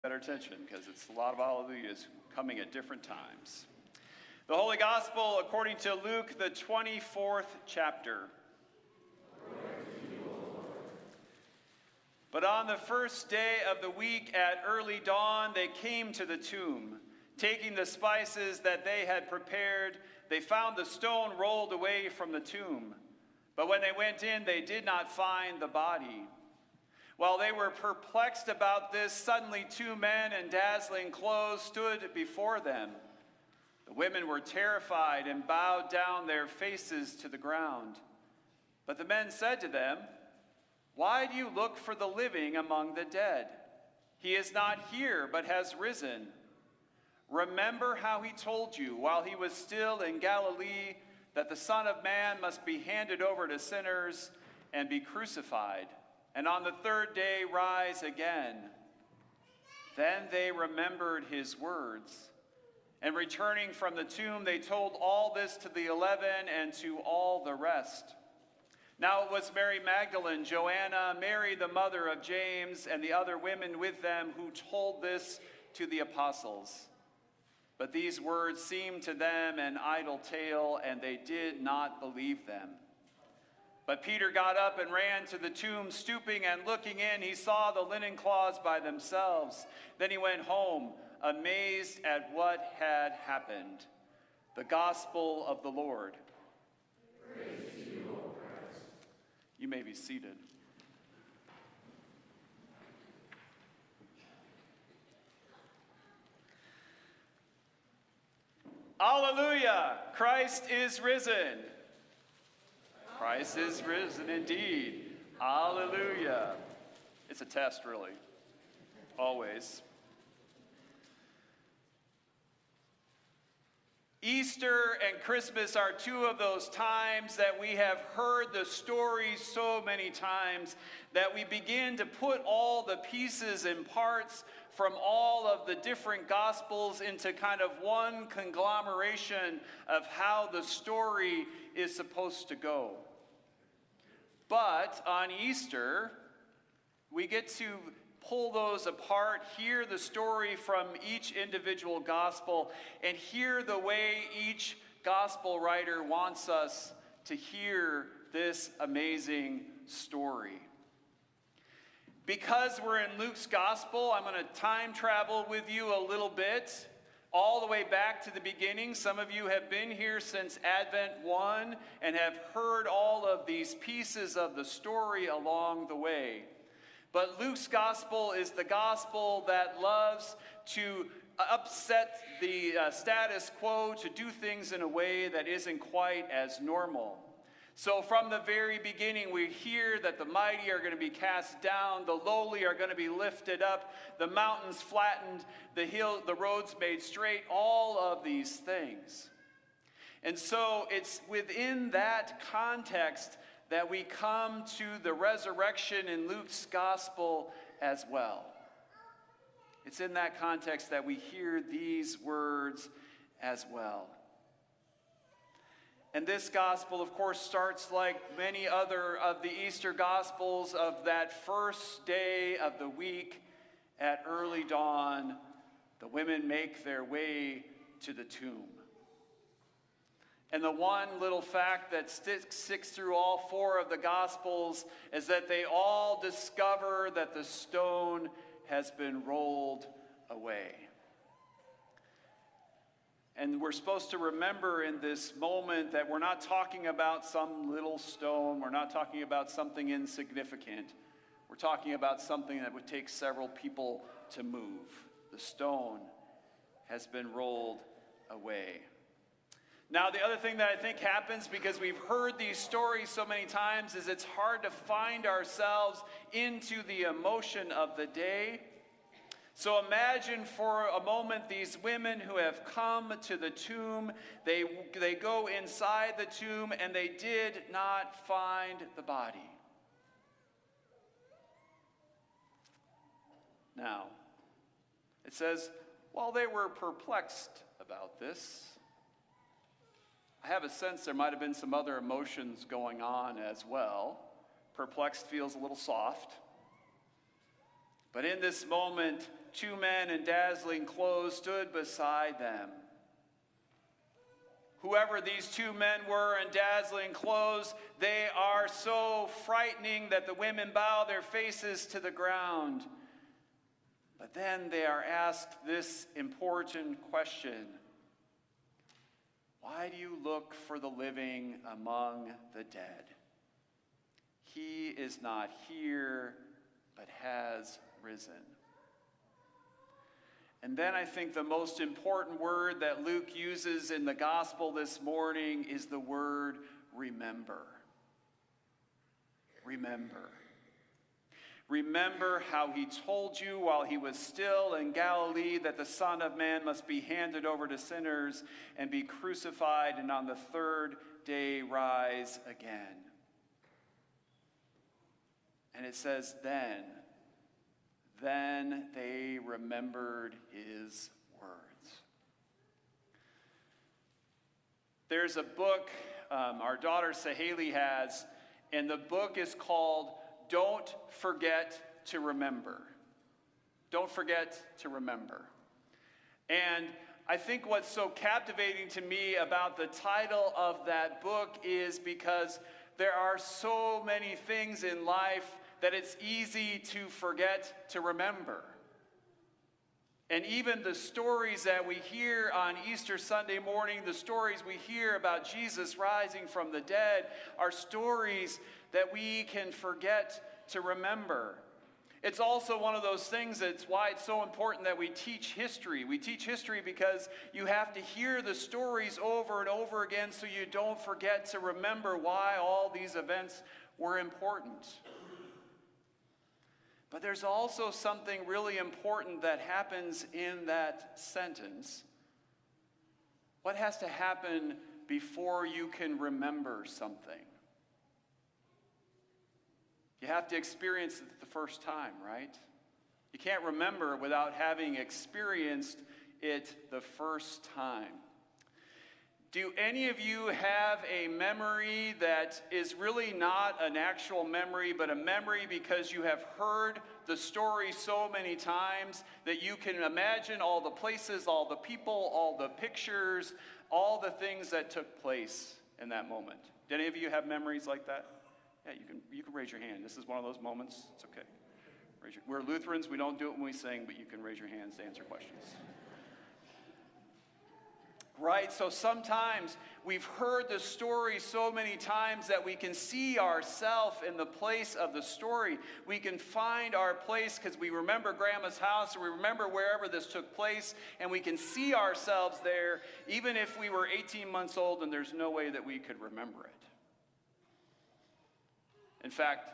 Better attention because it's a lot of hallelujahs coming at different times. The Holy Gospel according to Luke, the 24th chapter. But on the first day of the week at early dawn, they came to the tomb. Taking the spices that they had prepared, they found the stone rolled away from the tomb. But when they went in, they did not find the body. While they were perplexed about this, suddenly two men in dazzling clothes stood before them. The women were terrified and bowed down their faces to the ground. But the men said to them, "Why do you look for the living among the dead? He is not here, but has risen. Remember how he told you while he was still in Galilee that the Son of Man must be handed over to sinners and be crucified, and on the third day rise again." Then they remembered his words. And returning from the tomb, they told all this to the 11 and to all the rest. Now it was Mary Magdalene, Joanna, Mary the mother of James, and the other women with them who told this to the apostles. But these words seemed to them an idle tale, and they did not believe them. But Peter got up and ran to the tomb, stooping and looking in. He saw the linen cloths by themselves. Then he went home, amazed at what had happened. The Gospel of the Lord. Praise to you, O Christ. You may be seated. Alleluia! Christ is risen. Christ is risen indeed. Hallelujah. It's a test, really. Always. Easter and Christmas are two of those times that we have heard the story so many times that we begin to put all the pieces and parts from all of the different Gospels into kind of one conglomeration of how the story is supposed to go. But on Easter, we get to pull those apart, hear the story from each individual gospel, and hear the way each gospel writer wants us to hear this amazing story. Because we're in Luke's gospel, I'm going to time travel with you a little bit, all the way back to the beginning. Some of you have been here since Advent 1 and have heard all of these pieces of the story along the way. But Luke's gospel is the gospel that loves to upset the status quo, to do things in a way that isn't quite as normal. So from the very beginning, we hear that the mighty are going to be cast down, the lowly are going to be lifted up, the mountains flattened, the roads made straight, all of these things. And so it's within that context that we come to the resurrection in Luke's gospel as well. It's in that context that we hear these words as well. And this gospel, of course, starts like many other of the Easter gospels of that first day of the week at early dawn. The women make their way to the tomb. And the one little fact that sticks through all four of the Gospels is that they all discover that the stone has been rolled away. And we're supposed to remember in this moment that we're not talking about some little stone. We're not talking about something insignificant. We're talking about something that would take several people to move. The stone has been rolled away. Now, the other thing that I think happens because we've heard these stories so many times is it's hard to find ourselves into the emotion of the day. So imagine for a moment these women who have come to the tomb. They go inside the tomb and they did not find the body. Now, it says, while they were perplexed about this, I have a sense there might have been some other emotions going on as well. Perplexed feels a little soft. But in this moment, 2 men in dazzling clothes stood beside them. Whoever these 2 men were in dazzling clothes, they are so frightening that the women bow their faces to the ground. But then they are asked this important question: why do you look for the living among the dead? He is not here, but has risen. And then I think the most important word that Luke uses in the gospel this morning is the word remember. Remember. Remember how he told you while he was still in Galilee that the Son of Man must be handed over to sinners and be crucified and on the 3rd day rise again. And it says then they remembered his words. There's a book our daughter Sahaley has, and the book is called Don't Forget to Remember. Don't forget to remember. And I think what's so captivating to me about the title of that book is because there are so many things in life that it's easy to forget to remember. And even the stories that we hear on Easter Sunday morning, the stories we hear about Jesus rising from the dead, are stories that we can forget to remember. It's also one of those things that's why it's so important that we teach history. We teach history because you have to hear the stories over and over again so you don't forget to remember why all these events were important. But there's also something really important that happens in that sentence. What has to happen before you can remember something? You have to experience it the first time, right? You can't remember without having experienced it the first time. Do any of you have a memory that is really not an actual memory, but a memory because you have heard the story so many times that you can imagine all the places, all the people, all the pictures, all the things that took place in that moment? Do any of you have memories like that? Yeah, you can raise your hand. This is one of those moments. It's okay. We're Lutherans. We don't do it when we sing, but you can raise your hands to answer questions. Right? So sometimes we've heard the story so many times that we can see ourselves in the place of the story. We can find our place because we remember Grandma's house, or we remember wherever this took place, and we can see ourselves there even if we were 18 months old and there's no way that we could remember it. In fact,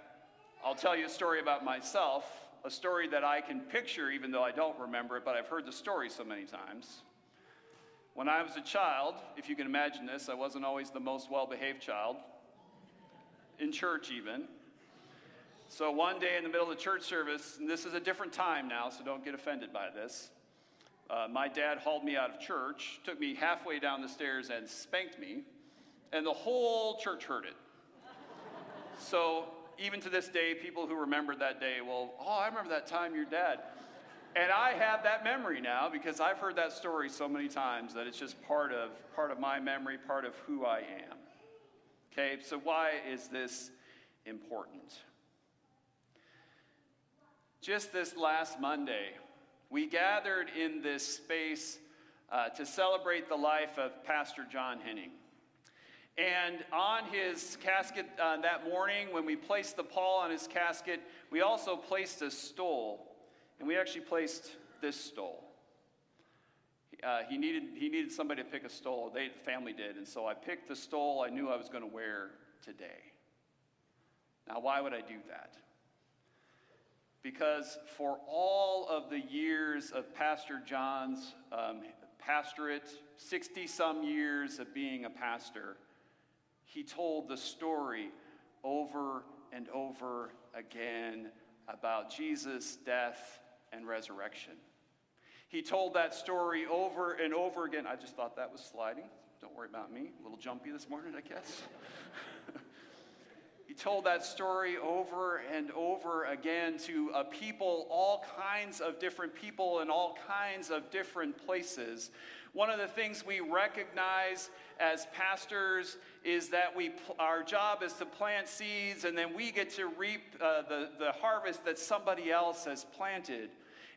I'll tell you a story about myself, a story that I can picture even though I don't remember it, but I've heard the story so many times. When I was a child, if you can imagine this, I wasn't always the most well-behaved child, in church even. So one day in the middle of the church service, and this is a different time now, so don't get offended by this, my dad hauled me out of church, took me halfway down the stairs and spanked me, and the whole church heard it. So even to this day, people who remember that day will, oh, I remember that time your dad. And I have that memory now because I've heard that story so many times that it's just part of my memory, part of who I am. Okay, so why is this important? Just this last Monday, we gathered in this space to celebrate the life of Pastor John Henning. And on his casket that morning, when we placed the pall on his casket, we also placed a stole. And we actually placed this stole. He needed somebody to pick a stole. The family did. And so I picked the stole I knew I was going to wear today. Now, why would I do that? Because for all of the years of Pastor John's pastorate, 60-some years of being a pastor, he told the story over and over again about Jesus' death and resurrection. He told that story over and over again. I just thought that was sliding. Don't worry about me. A little jumpy this morning, I guess. He told that story over and over again to a people, all kinds of different people in all kinds of different places. One of the things we recognize as pastors is that our job is to plant seeds, and then we get to reap the harvest that somebody else has planted.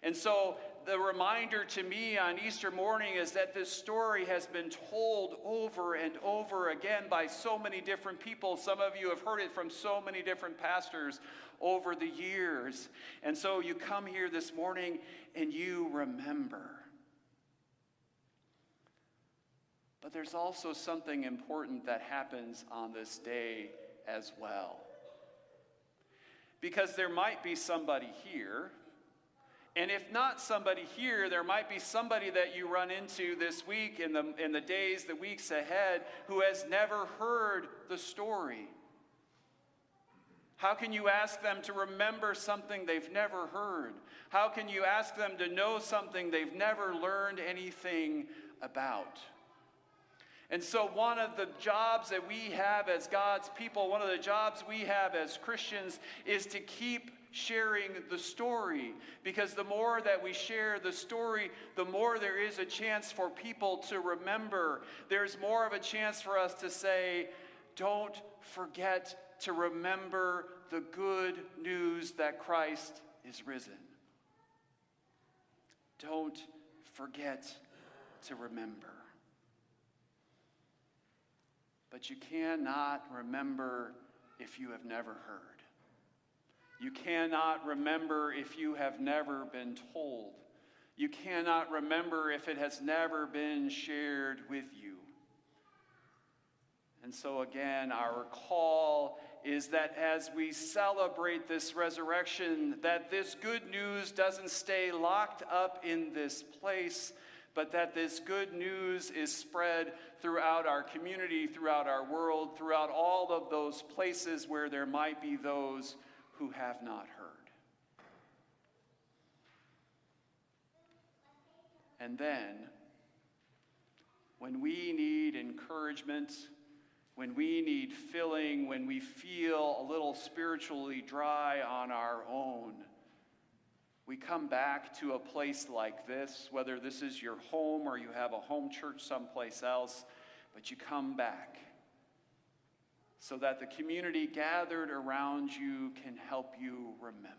And so the reminder to me on Easter morning is that this story has been told over and over again by so many different people. Some of you have heard it from so many different pastors over the years. And so you come here this morning and you remember. But there's also something important that happens on this day as well. Because there might be somebody here, and if not somebody here, there might be somebody that you run into this week, in the days, the weeks ahead, who has never heard the story. How can you ask them to remember something they've never heard? How can you ask them to know something they've never learned anything about? And so one of the jobs that we have as God's people, one of the jobs we have as Christians, is to keep sharing the story. Because the more that we share the story, the more there is a chance for people to remember. There's more of a chance for us to say, don't forget to remember the good news that Christ is risen. Don't forget to remember. But you cannot remember if you have never heard. You cannot remember if you have never been told. You cannot remember if it has never been shared with you. And so again, our call is that as we celebrate this resurrection, that this good news doesn't stay locked up in this place, but that this good news is spread throughout our community, throughout our world, throughout all of those places where there might be those who have not heard. And then, when we need encouragement, when we need filling, when we feel a little spiritually dry on our own, we come back to a place like this, whether this is your home or you have a home church someplace else, but you come back so that the community gathered around you can help you remember.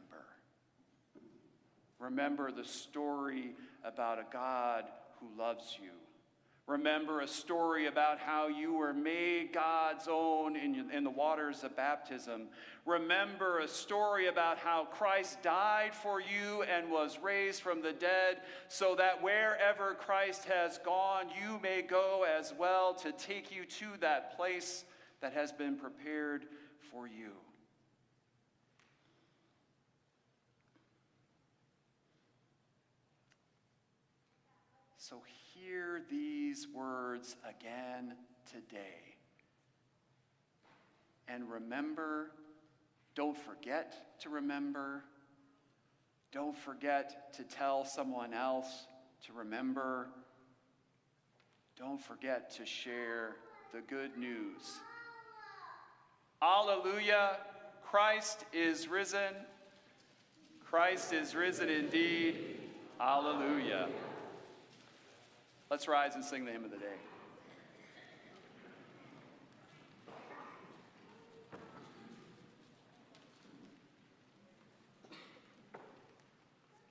Remember the story about a God who loves you. Remember a story about how you were made God's own in the waters of baptism. Remember a story about how Christ died for you and was raised from the dead, so that wherever Christ has gone, you may go as well, to take you to that place that has been prepared for you. So hear these words again today. And remember, don't forget to remember. Don't forget to tell someone else to remember. Don't forget to share the good news. Alleluia! Christ is risen. Christ is risen indeed. Alleluia. Let's rise and sing the hymn of the day.